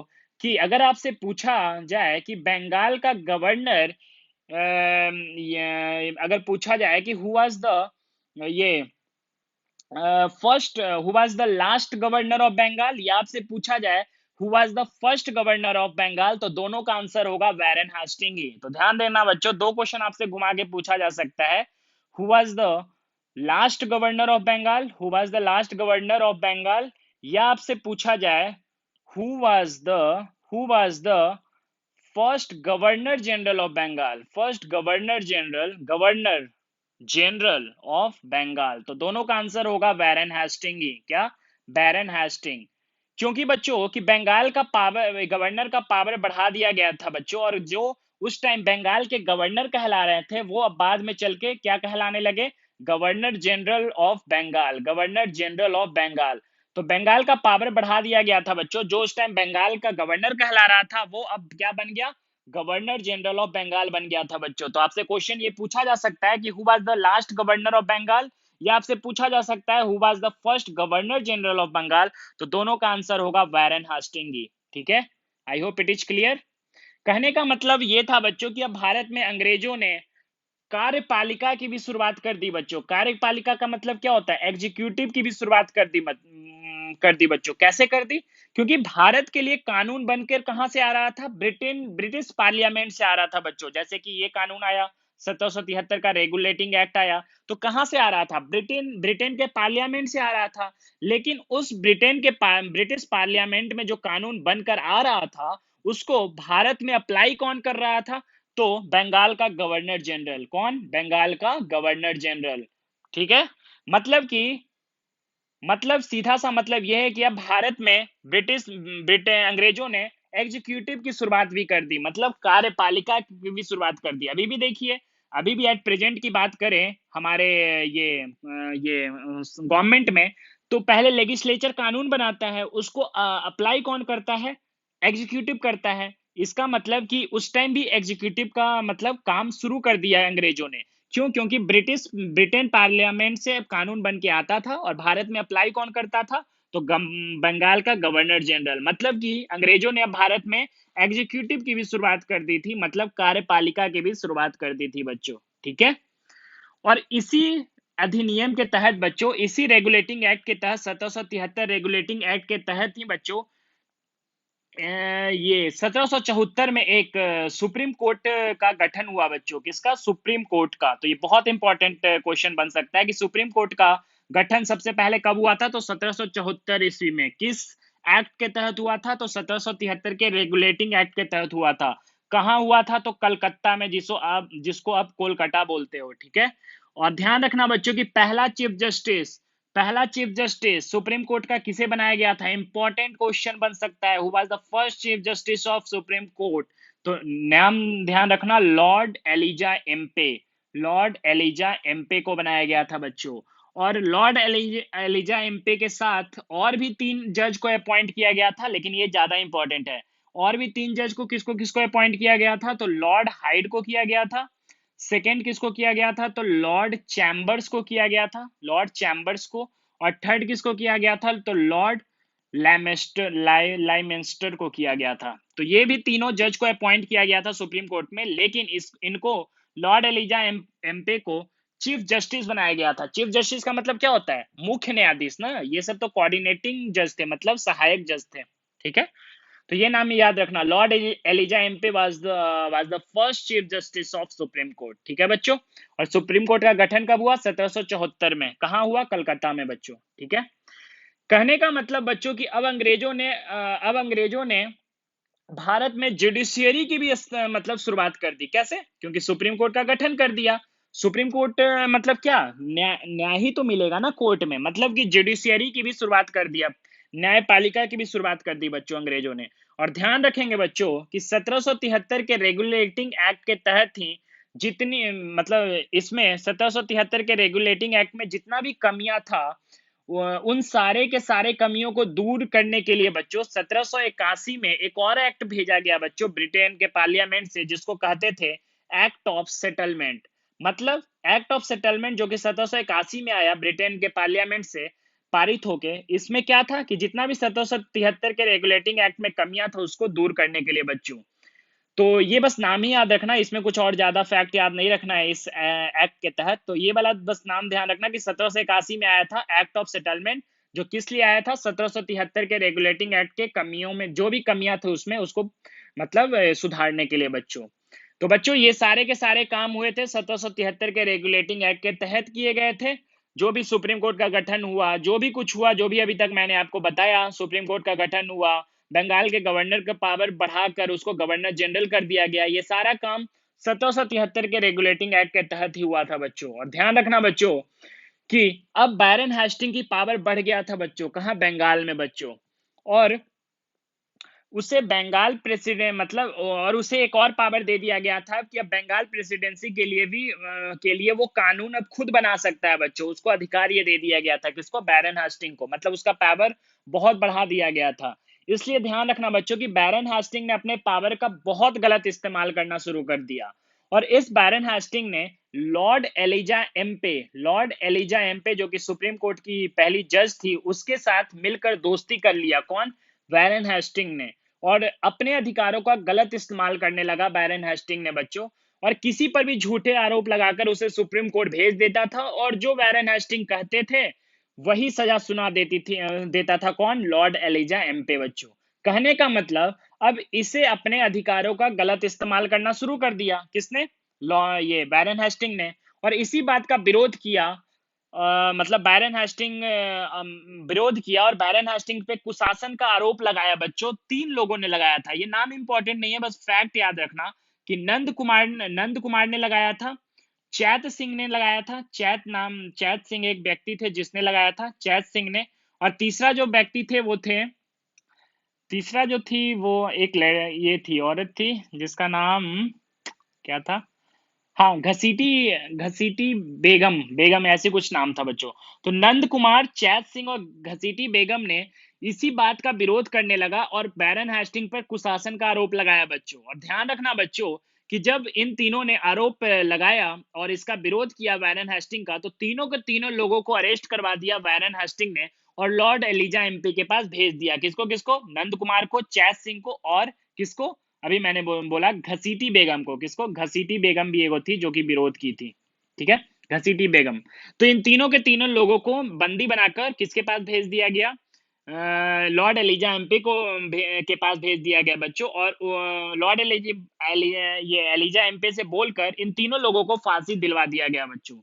कि अगर आपसे पूछा जाए कि बंगाल का गवर्नर, अगर पूछा जाए कि हु वाज द ये first, who was the last governor of Bengal, या आपसे पूछा जाए who was the first governor of Bengal, तो दोनों का आंसर होगा वैरन हास्टिंग ही। तो ध्यान देना बच्चों, दो क्वेश्चन आपसे घुमा के पूछा जा सकता है। Who was the last governor of Bengal, who was the last governor of Bengal, या आपसे पूछा जाए who was the first governor general of Bengal, first governor general, governor general of Bengal. तो दोनों का आंसर होगा बैरन हेस्टिंग ही। क्या? Baron Hasting. क्योंकि बच्चों कि बंगाल का पावर, गवर्नर का पावर बढ़ा दिया गया था बच्चों, और जो उस टाइम बंगाल के गवर्नर कहला रहे थे वो अब बाद में चल के क्या कहलाने लगे? Governor general of Bengal. Governor general of Bengal. तो बंगाल का पावर बढ़ा दिया गया था बच्चों। जो उस टाइम बंगाल का गवर्नर कहला रहा था वो अब क्या बन गया? गवर्नर जनरल ऑफ बंगाल बन गया था बच्चों। तो आपसे क्वेश्चन ये पूछा जा सकता है कि who was the last governor of Bengal, या आपसे पूछा जा सकता है who was the first governor general of Bengal. तो दोनों का आंसर होगा वैरन हास्टिंग ही। ठीक है, I hope it is clear. कहने का मतलब ये था बच्चों कि अब भारत में अंग्रेजों ने कार्यपालिका की भी शुरुआत कर दी बच्चों। कार्यपालिका का मतलब क्या होता है? एग्जीक्यूटिव की भी शुरुआत कर दी बच्चों। कैसे कर दी? क्योंकि भारत के लिए कानून बनकर कहां से आ रहा था? ब्रिटिश पार्लियामेंट से आ रहा था बच्चों। जैसे कि ये कानून आया 1773 का रेगुलेटिंग एक्ट आया, तो कहां से आ रहा था? ब्रिटेन के पार्लियामेंट से आ रहा था। लेकिन उस ब्रिटिश पार्लियामेंट में जो कानून बनकर आ रहा था उसको भारत में अप्लाई कौन कर रहा था? तो बंगाल का गवर्नर जनरल। कौन? बंगाल का गवर्नर जनरल। ठीक है, मतलब सीधा सा मतलब यह है कि अब भारत में ब्रिटेन अंग्रेजों ने एग्जीक्यूटिव की शुरुआत भी कर दी, मतलब कार्यपालिका की भी शुरुआत कर दी। अभी भी देखिए, अभी भी एट प्रेजेंट की बात करें हमारे ये गवर्नमेंट में, तो पहले लेजिस्लेचर कानून बनाता है, उसको अप्लाई कौन करता है? एग्जीक्यूटिव करता है। इसका मतलब कि उस टाइम भी एग्जीक्यूटिव का मतलब काम शुरू कर दिया है अंग्रेजों ने। क्यों? क्योंकि ब्रिटेन पार्लियामेंट से कानून बन के आता था और भारत में अप्लाई कौन करता था? तो बंगाल का गवर्नर जनरल। मतलब कि अंग्रेजों ने अब भारत में एग्जीक्यूटिव की भी शुरुआत कर दी थी, मतलब कार्यपालिका की भी शुरुआत कर दी थी बच्चों। ठीक है, और इसी अधिनियम के तहत बच्चों, इसी रेगुलेटिंग एक्ट के तहत 1773 रेगुलेटिंग एक्ट के तहत ही बच्चों ये 1774 में एक सुप्रीम कोर्ट का गठन हुआ बच्चों। किसका? सुप्रीम कोर्ट का। तो ये बहुत इंपॉर्टेंट क्वेश्चन बन सकता है कि सुप्रीम कोर्ट का गठन सबसे पहले कब हुआ था? तो 1774 ईस्वी में। किस एक्ट के तहत हुआ था? तो 1773 के रेगुलेटिंग एक्ट के तहत हुआ था। कहां हुआ था? तो कलकत्ता में, जिसको आप कोलकाता बोलते हो। ठीक है, और ध्यान रखना बच्चों कि पहला चीफ जस्टिस सुप्रीम कोर्ट का किसे बनाया गया था? इंपॉर्टेंट क्वेश्चन बन सकता है, who was the first chief justice of supreme court? तो नाम ध्यान रखना, lord Elijah Impey. Lord Elijah Impey को बनाया गया था बच्चों। और लॉर्ड एलिजा एम्पे के साथ और भी 3 जज को अपॉइंट किया गया था, लेकिन ये ज्यादा इंपॉर्टेंट है। और भी 3 जज को किसको किसको अपॉइंट किया गया था? तो लॉर्ड हाइड को किया गया था। सेकेंड किसको किया गया था? तो लॉर्ड चैम्बर्स को किया गया था, लॉर्ड चैम्बर्स को। और थर्ड किसको किया गया था? तो लॉर्ड लाइमेंस्टर को किया गया था। तो ये भी तीनों जज को अपॉइंट किया गया था सुप्रीम कोर्ट में, लेकिन इनको लॉर्ड एलिजा एम्पे को चीफ जस्टिस बनाया गया था। चीफ जस्टिस का मतलब क्या होता है? मुख्य न्यायाधीश ना। ये सब तो कोऑर्डिनेटिंग जज थे, मतलब सहायक जज थे। ठीक है, तो ये नाम याद रखना, lord Elijah Impey was the first chief justice of supreme court. ठीक है बच्चों, और सुप्रीम कोर्ट का गठन कब हुआ? 1774 में। कहां हुआ? कलकत्ता में बच्चों। ठीक है, कहने का मतलब बच्चों कि अब अंग्रेजों ने भारत में जुडिशियरी की भी मतलब शुरुआत कर दी। कैसे? क्योंकि सुप्रीम कोर्ट का गठन कर दिया। सुप्रीम कोर्ट मतलब क्या? न्याय ही तो मिलेगा ना कोर्ट में, मतलब कि जुडिशियरी की भी शुरुआत कर दिया, न्यायपालिका की भी शुरुआत कर दी बच्चों अंग्रेजों ने। और ध्यान रखेंगे बच्चों कि 1773 के रेगुलेटिंग एक्ट के तहत ही जितनी मतलब इसमें 1773 के रेगुलेटिंग एक्ट में जितना भी कमियां था, उन सारे के सारे कमियों को दूर करने के लिए बच्चों 1781 में एक और एक्ट भेजा गया बच्चों ब्रिटेन के पार्लियामेंट से, जिसको कहते थे एक्ट ऑफ सेटलमेंट। मतलब एक्ट ऑफ सेटलमेंट जो कि 1781 में आया ब्रिटेन के पार्लियामेंट से पारित होके, इसमें क्या था कि जितना भी 1773 के रेगुलेटिंग एक्ट में कमियां था उसको दूर करने के लिए बच्चों। तो ये बस नाम ही याद रखना, इसमें कुछ और ज्यादा फैक्ट याद नहीं रखना है इस एक्ट के तहत। तो ये वाला बस नाम ध्यान रखना कि 1781 में आया था एक्ट ऑफ सेटलमेंट, जो किस लिए आया था? 1773 के रेगुलेटिंग एक्ट के कमियों में जो भी कमियां थी उसमें उसको मतलब सुधारने के लिए बच्चों। तो बच्चों ये सारे के सारे काम हुए थे 1773 के रेगुलेटिंग एक्ट के तहत किए गए थे। जो भी सुप्रीम कोर्ट का गठन हुआ, जो भी कुछ हुआ, जो भी अभी तक मैंने आपको बताया, सुप्रीम कोर्ट का गठन हुआ, बंगाल के गवर्नर का पावर बढ़ाकर उसको गवर्नर जनरल कर दिया गया, ये सारा काम 1773 के रेगुलेटिंग एक्ट के तहत ही हुआ था बच्चों। और ध्यान रखना बच्चों कि अब बैरन हेस्टिंग की पावर बढ़ गया था बच्चों, कहाँ, बंगाल में बच्चों। और उसे बंगाल प्रेसिडेंट मतलब, और उसे एक और पावर दे दिया गया था कि अब बंगाल प्रेसिडेंसी के लिए भी के लिए वो कानून अब खुद बना सकता है बच्चों। उसको अधिकार ये दे दिया गया था, किसको, बैरन हेस्टिंग को, मतलब उसका पावर बहुत बढ़ा दिया गया था। इसलिए ध्यान रखना बच्चों कि बैरन हेस्टिंग ने अपने पावर का बहुत गलत इस्तेमाल करना शुरू कर दिया। और इस बैरन हेस्टिंग ने लॉर्ड एलिजा एम्पे जो कि सुप्रीम कोर्ट की पहली जज थी, उसके साथ मिलकर दोस्ती कर लिया। कौन, बैरन हेस्टिंग ने। और अपने अधिकारों का गलत इस्तेमाल करने लगा बैरन हेस्टिंग ने बच्चों। और किसी पर भी झूठे आरोप लगाकर उसे सुप्रीम कोर्ट भेज देता था, और जो बैरन हेस्टिंग कहते थे वही सजा सुना देता था। कौन, लॉर्ड एलिजा एम्पे बच्चों। कहने का मतलब, अब इसे अपने अधिकारों का गलत इस्तेमाल करना शुरू कर दिया, किसने, लॉ ये बैरन हेस्टिंग ने। और इसी बात का विरोध किया, मतलब बैरन हेस्टिंग विरोध किया, और बैरन हेस्टिंग पे कुशासन का आरोप लगाया बच्चों। 3 लोगों ने लगाया था, ये नाम इंपॉर्टेंट नहीं है, बस फैक्ट याद रखना कि नंद कुमार ने लगाया था, चैत सिंह ने लगाया था, चैत सिंह एक व्यक्ति थे जिसने लगाया था, चैत सिंह ने। और तीसरा जो व्यक्ति थे वो थे, तीसरा जो थी वो ये थी, औरत थी जिसका नाम क्या था, हाँ, घसीटी घसीटी बेगम ऐसे कुछ नाम था बच्चों। तो नंद कुमार, चैत सिंह और घसीटी बेगम ने इसी बात का विरोध करने लगा और बैरन हेस्टिंग पर कुशासन का आरोप लगाया बच्चों। और ध्यान रखना बच्चों कि जब इन तीनों ने आरोप लगाया और इसका विरोध किया बैरन हेस्टिंग का, तो तीनों के तीनों लोगों को अरेस्ट करवा दिया बैरन हेस्टिंग ने, और लॉर्ड एलिजा एमपी के पास भेज दिया। किसको किसको, नंद कुमार को, चैत सिंह को, और किसको, अभी मैंने बोला घसीटी बेगम को। किसको, घसीटी बेगम भी एगो थी जो कि विरोध की थी, ठीक है, घसीटी बेगम। तो इन तीनों के तीनों लोगों को बंदी बनाकर किसके पास भेज दिया गया, लॉर्ड एलिजा एमपी को के पास भेज दिया गया बच्चों। और लॉर्ड एलिजा एमपी से बोलकर इन तीनों लोगों को फांसी दिलवा दिया गया बच्चों।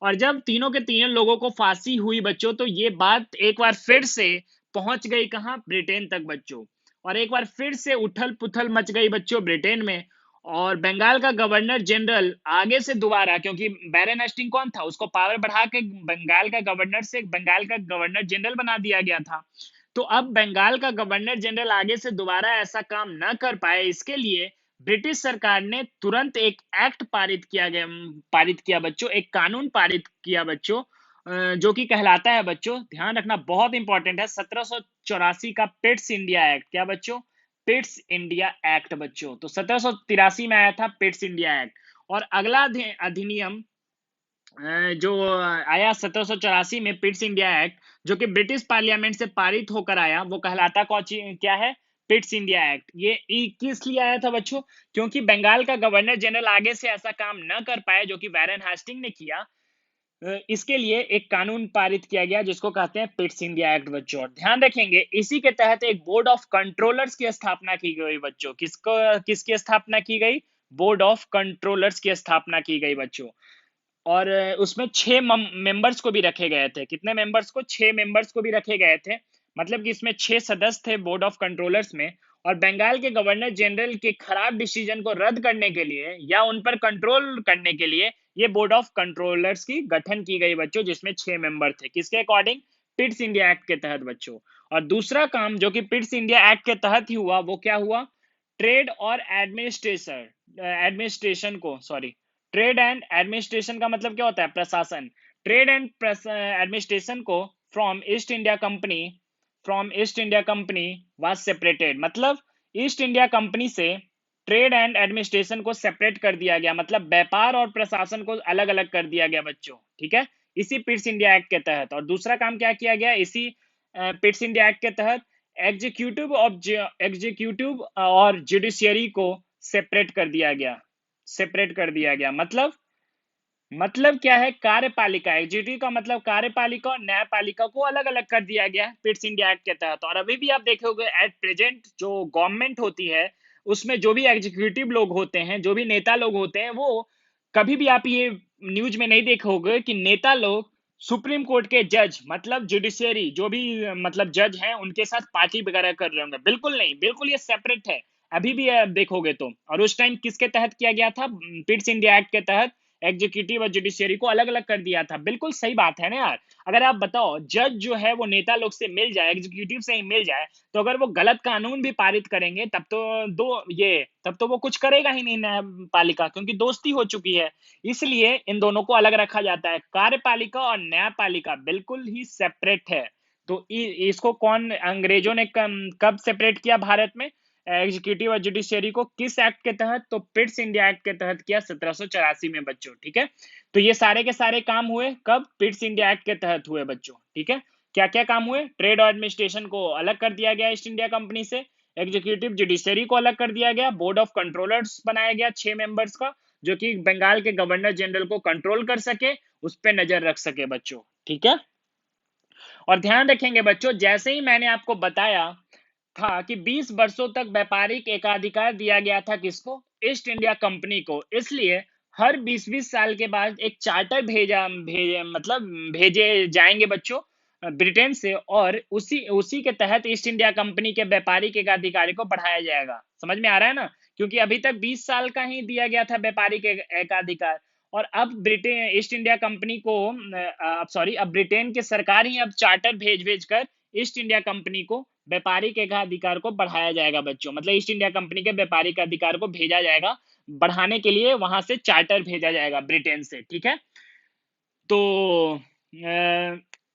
और जब तीनों के तीनों लोगों को फांसी हुई बच्चों, तो ये बात एक बार फिर से पहुंच गई कहां, ब्रिटेन तक बच्चों। और एक बार फिर से उथल पुथल मच गई बच्चों ब्रिटेन में। और बंगाल का गवर्नर जनरल आगे से दोबारा, क्योंकि बैरन हेस्टिंग कौन था, उसको पावर बढ़ा के बंगाल का गवर्नर से बंगाल का गवर्नर जनरल बना दिया गया था। तो अब बंगाल का गवर्नर जनरल आगे से दोबारा ऐसा काम न कर पाए, इसके लिए ब्रिटिश सरकार ने तुरंत एक एक्ट पारित किया बच्चों, एक कानून पारित किया बच्चों, जो कि कहलाता है बच्चों, ध्यान रखना बहुत इंपॉर्टेंट है, 1784 का पिट्स इंडिया एक्ट। क्या बच्चों, पिट्स इंडिया एक्ट बच्चों। तो 1783 में आया था पिट्स इंडिया एक्ट। और अगला अधिनियम जो आया 1784 में, पिट्स इंडिया एक्ट, जो कि ब्रिटिश पार्लियामेंट से पारित होकर आया, वो कहलाता क्या है, पिट्स इंडिया एक्ट। ये किस लिए आया था बच्चों, क्योंकि बंगाल का गवर्नर जनरल आगे से ऐसा काम न कर पाए जो कि बैरन हेस्टिंग ने किया। इसके लिए एक कानून पारित किया गया जिसको कहते हैं पिट्स इंडिया एक्ट बच्चों। और ध्यान रखेंगे इसी के तहत एक बोर्ड ऑफ कंट्रोलर्स की स्थापना की गई बच्चों। किसकी स्थापना की गई, बोर्ड ऑफ कंट्रोलर्स की स्थापना की गई बच्चों। और उसमें 6 मेंबर्स को भी रखे गए थे। कितने मेंबर्स को, 6 मेंबर्स को भी रखे गए थे। मतलब कि इसमें 6 सदस्य थे बोर्ड ऑफ कंट्रोलर्स में। और बंगाल के गवर्नर जनरल के खराब डिसीजन को रद्द करने के लिए या उन पर कंट्रोल करने के लिए ये बोर्ड ऑफ कंट्रोलर्स की गठन की गई बच्चों, जिसमें 6 मेंबर थे। किसके अकॉर्डिंग, पिट्स इंडिया एक्ट के तहत बच्चों। और दूसरा काम जो कि पिट्स इंडिया एक्ट के तहत ही हुआ, वो क्या हुआ, ट्रेड और एडमिनिस्ट्रेशन को, सॉरी, ट्रेड एंड एडमिनिस्ट्रेशन का मतलब क्या होता है, प्रशासन। ट्रेड एंड एडमिनिस्ट्रेशन को from east India company was separated. मतलब ईस्ट इंडिया कंपनी से ट्रेड एंड एडमिनिस्ट्रेशन को सेपरेट कर दिया गया, मतलब व्यापार और प्रशासन को अलग अलग कर दिया गया बच्चों, ठीक है, इसी पिट्स इंडिया एक्ट के तहत। और दूसरा काम क्या किया गया इसी पिट्स इंडिया एक्ट के तहत, एग्जीक्यूटिव और जुडिशियरी को सेपरेट कर दिया गया। मतलब क्या है, कार्यपालिका, एग्जीक्यूटिव का मतलब कार्यपालिका और न्यायपालिका को अलग अलग कर दिया गया पिट्स इंडिया एक्ट के तहत। और अभी भी आप देखोगे एट प्रेजेंट जो गवर्नमेंट होती है, उसमें जो भी एग्जीक्यूटिव लोग होते हैं, जो भी नेता लोग होते हैं, वो कभी भी आप ये न्यूज में नहीं देखोगे कि नेता लोग सुप्रीम कोर्ट के जज, मतलब जुडिशियरी जो भी मतलब जज हैं, उनके साथ पार्टी वगैरह कर रहे होंगे। बिल्कुल नहीं, बिल्कुल ये सेपरेट है। अभी भी आप देखोगे तो। और उस टाइम किसके तहत किया गया था? पिट्स इंडिया एक्ट के तहत एग्जीक्यूटिव और जुडिशियरी को अलग अलग कर दिया था। बिल्कुल सही बात है ना यार। अगर आप बताओ, जज जो है वो नेता लोग से मिल जाए, एग्जीक्यूटिव से ही मिल जाए, तो अगर वो गलत कानून भी पारित करेंगे तब तो वो कुछ करेगा ही नहीं न्यायपालिका, क्योंकि दोस्ती हो चुकी है। इसलिए इन दोनों को अलग रखा जाता है। कार्यपालिका और न्यायपालिका बिल्कुल ही सेपरेट है। तो इसको कौन, अंग्रेजों ने कब सेपरेट किया भारत में एग्जीक्यूटिव और जुडिशियरी को? किस एक्ट के तहत? तो पिट्स इंडिया एक्ट के तहत किया 1784 में बच्चों। ठीक है, तो ये सारे के सारे काम हुए कब? पिट्स इंडिया एक्ट के तहत हुए बच्चों। ठीक है, क्या क्या काम हुए? ट्रेड और एडमिनिस्ट्रेशन को अलग कर दिया गया ईस्ट इंडिया कंपनी से, एग्जीक्यूटिव जुडिशियरी को अलग कर दिया गया, बोर्ड ऑफ कंट्रोलर्स बनाया गया 6 मेंबर्स का, जो कि बंगाल के गवर्नर जनरल को कंट्रोल कर सके, उस पर नजर रख सके बच्चों। ठीक है, और ध्यान रखेंगे बच्चों, जैसे ही मैंने आपको बताया था कि 20 वर्षों तक व्यापारिक एकाधिकार दिया गया था किसको? ईस्ट इंडिया कंपनी को। इसलिए हर 20-20 साल के बाद एक चार्टर भेजे जाएंगे बच्चों ब्रिटेन से, और उसी उसी के तहत ईस्ट इंडिया कंपनी के व्यापारिक एकाधिकार को बढ़ाया जाएगा। समझ में आ रहा है ना? क्योंकि अभी तक 20 साल का ही दिया गया था व्यापारिक एकाधिकार, और अब ब्रिटेन ईस्ट इंडिया कंपनी को सॉरी, अब ब्रिटेन की सरकार ही अब चार्टर भेज कर ईस्ट इंडिया कंपनी को व्यापारिक एकाधिकार को बढ़ाया जाएगा बच्चों। मतलब ईस्ट इंडिया कंपनी के व्यापारिक अधिकार को भेजा जाएगा बढ़ाने के लिए, वहां से चार्टर भेजा जाएगा ब्रिटेन से। ठीक है, तो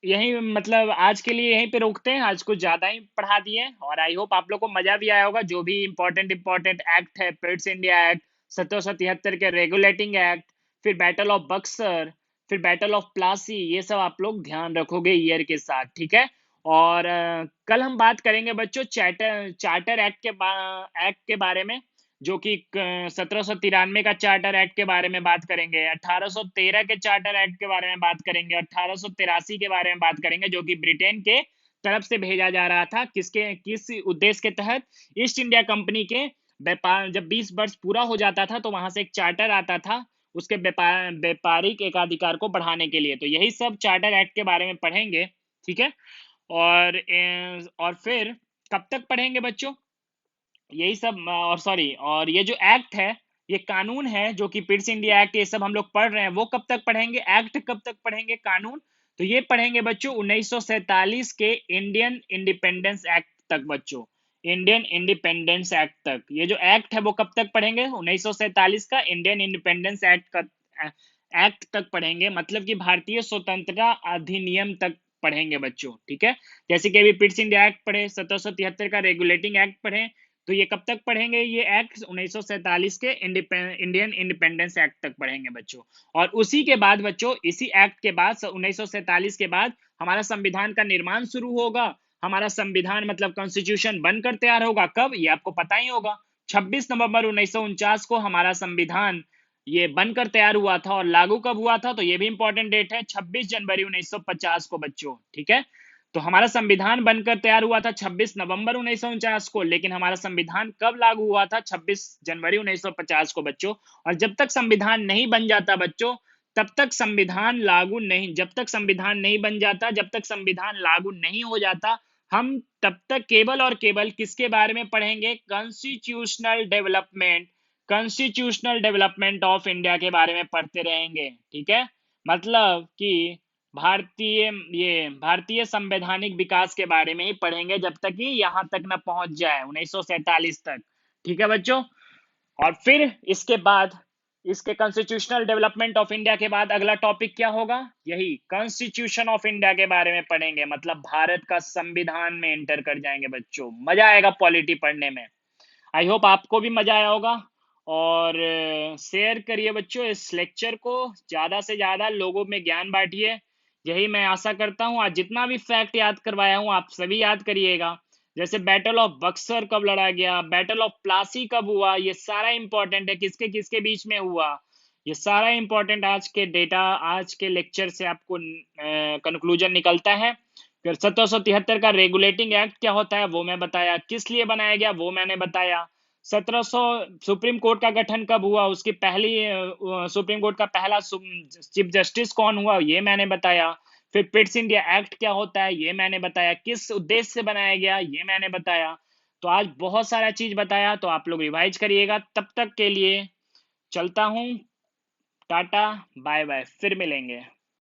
यही, मतलब आज के लिए यहीं पे रोकते हैं। आज कुछ ज्यादा ही पढ़ा दिए, और आई होप आप लोग को मजा भी आया होगा। जो भी इंपॉर्टेंट एक्ट है, पिट्स इंडिया एक्ट, 1773 के रेगुलेटिंग एक्ट, फिर बैटल ऑफ बक्सर, फिर बैटल ऑफ प्लासी, ये सब आप लोग ध्यान रखोगे ईयर के साथ। ठीक है, और कल हम बात करेंगे बच्चों चार्टर चार्टर एक्ट के बारे में, जो कि 1793 का चार्टर एक्ट के बारे में बात करेंगे, 1813 के चार्टर एक्ट के बारे में बात करेंगे, 1883 के बारे में बात करेंगे, जो कि ब्रिटेन के तरफ से भेजा जा रहा था। किस उद्देश्य के तहत? ईस्ट इंडिया कंपनी के व्यापार, जब 20 वर्ष पूरा हो जाता था तो वहां से एक चार्टर आता था उसके व्यापारिक एकाधिकार को बढ़ाने के लिए। तो यही सब चार्टर एक्ट के बारे में पढ़ेंगे। ठीक है, और फिर कब तक पढ़ेंगे बच्चों? यही सब, और ये जो एक्ट है, ये कानून है, जो कि पिट्स इंडिया एक्ट, ये सब हम लोग पढ़ रहे हैं, वो कब तक पढ़ेंगे? एक्ट कब तक पढ़ेंगे? कानून तो ये पढ़ेंगे बच्चों 1947 के इंडियन इंडिपेंडेंस एक्ट तक बच्चों। इंडियन इंडिपेंडेंस एक्ट तक, ये जो एक्ट है वो कब तक पढ़ेंगे? 1947 का इंडियन इंडिपेंडेंस एक्ट का एक्ट तक पढ़ेंगे, मतलब कि भारतीय स्वतंत्रता अधिनियम तक पढ़ेंगे बच्चों। ठीक है, जैसे कि अभी पिट्स इंडिया एक्ट पढ़े, 1773 का रेगुलेटिंग एक्ट पढ़े, तो ये कब तक पढ़ेंगे? ये एक्ट 1947 के इंडियन इंडिपेंडेंस एक्ट तक पढ़ेंगे बच्चों। और उसी के बाद बच्चों, इसी एक्ट के बाद 1947 के बाद हमारा संविधान का निर्माण शुरू होगा। हमारा संविधान मतलब कॉन्स्टिट्यूशन बनकर तैयार होगा। कब? ये आपको पता ही होगा, 26 नवंबर 1949 को हमारा संविधान ये बनकर तैयार हुआ था। और लागू कब हुआ था? तो ये भी इंपॉर्टेंट डेट है, 26 जनवरी 1950 को बच्चों। ठीक है, तो हमारा संविधान बनकर तैयार हुआ था 26 नवंबर 1949 को, लेकिन हमारा संविधान कब लागू हुआ था? 26 जनवरी 1950 को बच्चों। और जब तक संविधान नहीं बन जाता बच्चों, तब तक संविधान लागू नहीं, जब तक संविधान नहीं बन जाता, जब तक संविधान लागू नहीं हो जाता, हम तब तक केवल और केवल किसके बारे में पढ़ेंगे? कॉन्स्टिट्यूशनल डेवलपमेंट ऑफ इंडिया के बारे में पढ़ते रहेंगे। ठीक है, मतलब कि भारतीय संवैधानिक विकास के बारे में ही पढ़ेंगे, जब तक कि यहां तक न पहुंच जाए 1947 तक। ठीक है बच्चों, और फिर इसके बाद, इसके कॉन्स्टिट्यूशनल डेवलपमेंट ऑफ इंडिया के बाद अगला टॉपिक क्या होगा? यही कॉन्स्टिट्यूशन ऑफ इंडिया के बारे में पढ़ेंगे, मतलब भारत का संविधान में एंटर कर जाएंगे बच्चों। मजा आएगा पॉलिटी पढ़ने में। आई होप आपको भी मजा आया होगा, और शेयर करिए बच्चों इस लेक्चर को, ज्यादा से ज्यादा लोगों में ज्ञान बांटिए। यही मैं आशा करता हूँ। आज जितना भी फैक्ट याद करवाया हूँ आप सभी याद करिएगा। जैसे बैटल ऑफ बक्सर कब लड़ा गया, बैटल ऑफ प्लासी कब हुआ, ये सारा इंपॉर्टेंट है। किसके किसके बीच में हुआ, ये सारा इंपॉर्टेंट आज के डेटा, आज के लेक्चर से आपको कंक्लूजन निकलता है। फिर 1773 का रेगुलेटिंग एक्ट क्या होता है वो मैं बताया, किस लिए बनाया गया वो मैंने बताया। 1700 सुप्रीम कोर्ट का गठन कब हुआ, उसकी पहली सुप्रीम कोर्ट का पहला चीफ जस्टिस कौन हुआ, ये मैंने बताया। फिर पिट्स इंडिया एक्ट क्या होता है ये मैंने बताया, किस उद्देश्य से बनाया गया ये मैंने बताया। तो आज बहुत सारा चीज बताया, तो आप लोग रिवाइज करिएगा। तब तक के लिए चलता हूँ, टाटा बाय बाय, फिर मिलेंगे।